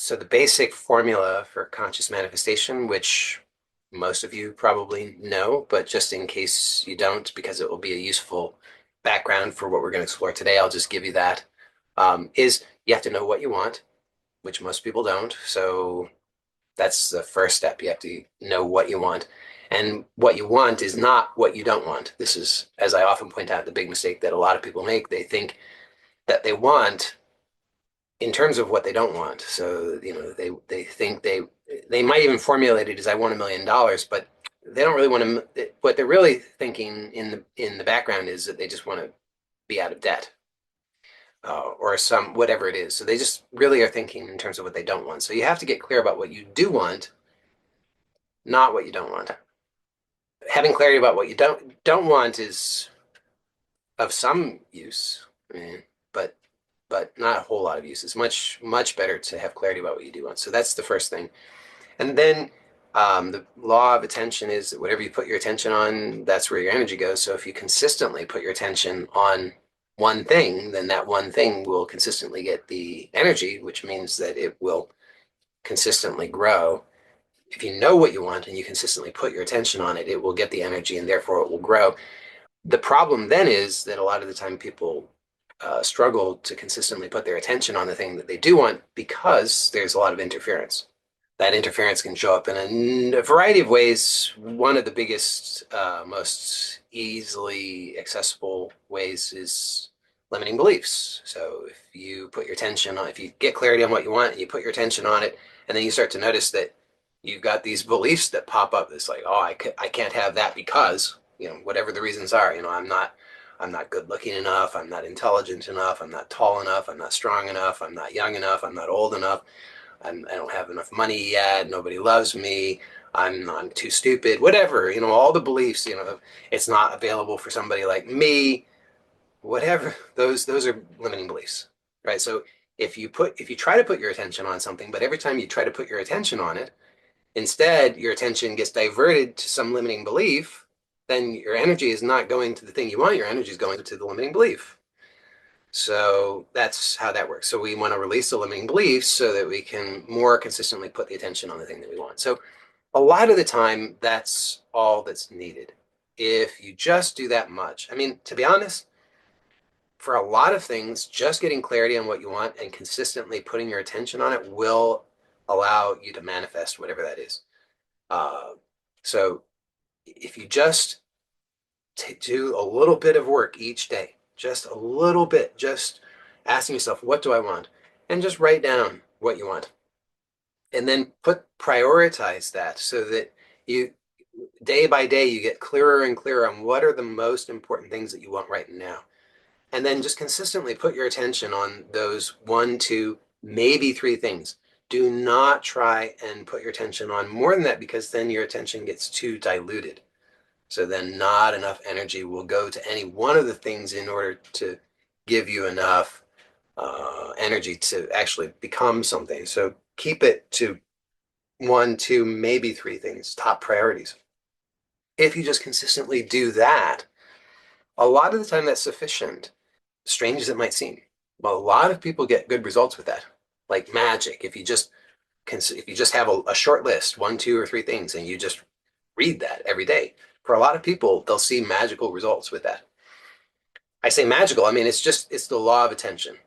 So the basic formula for conscious manifestation, which most of you probably know, but just in case you don't, because it will be a useful background for what we're going to explore today, I'll just give you that. Is you have to know what you want, which most people don't. So that's the first step. You have to know what you want. And what you want is not what you don't want. This is, as I often point out, the big mistake that a lot of people make. They think that they want in terms of what they don't want. So, they think they might even formulate it as I want $1 million, but they don't really want to. What they're really thinking in the background is that they just want to be out of debt, or some whatever it is. So they just really are thinking in terms of what they don't want. So you have to get clear about what you do want, not what you don't want. Having clarity about what you don't want is of some use, but not a whole lot of use. It's much better to have clarity about what you do want. So that's the first thing. And then the law of attention is that whatever you put your attention on, that's where your energy goes. So if you consistently put your attention on one thing, then that one thing will consistently get the energy, which means that it will consistently grow. If you know what you want and you consistently put your attention on it, it will get the energy and therefore it will grow. The problem then is that a lot of the time people struggle to consistently put their attention on the thing that they do want because there's a lot of interference. That interference can show up in a variety of ways. One of the biggest, most easily accessible ways is limiting beliefs. So if you get clarity on what you want and you put your attention on it, and then you start to notice that you've got these beliefs that pop up. It's like, oh, I can't have that because, whatever the reasons are, I'm not good looking enough. I'm not intelligent enough. I'm not tall enough. I'm not strong enough. I'm not young enough. I'm not old enough. I don't have enough money yet. Nobody loves me. I'm too stupid. Whatever, all the beliefs, it's not available for somebody like me. Whatever, those are limiting beliefs, right? So if you try to put your attention on something, but every time you try to put your attention on it, instead your attention gets diverted to some limiting belief, then your energy is not going to the thing you want. Your energy is going to the limiting belief. So that's how that works. So we want to release the limiting beliefs so that we can more consistently put the attention on the thing that we want. So a lot of the time, that's all that's needed. If you just do that much, to be honest, for a lot of things, just getting clarity on what you want and consistently putting your attention on it will allow you to manifest whatever that is. So if you just do a little bit of work each day, just a little bit, just asking yourself, what do I want? And just write down what you want. And then prioritize that so that you, day by day, you get clearer and clearer on what are the most important things that you want right now. And then just consistently put your attention on those 1, 2, maybe 3 things. Do not try and put your attention on more than that because then your attention gets too diluted. So then not enough energy will go to any one of the things in order to give you enough energy to actually become something. So keep it to 1, 2, maybe 3 things, top priorities. If you just consistently do that, a lot of the time that's sufficient, strange as it might seem. Well, a lot of people get good results with that, like magic. If you just have a short list, 1, 2, or 3 things, and you just read that every day, for a lot of people, they'll see magical results with that. I say magical, it's the law of attention.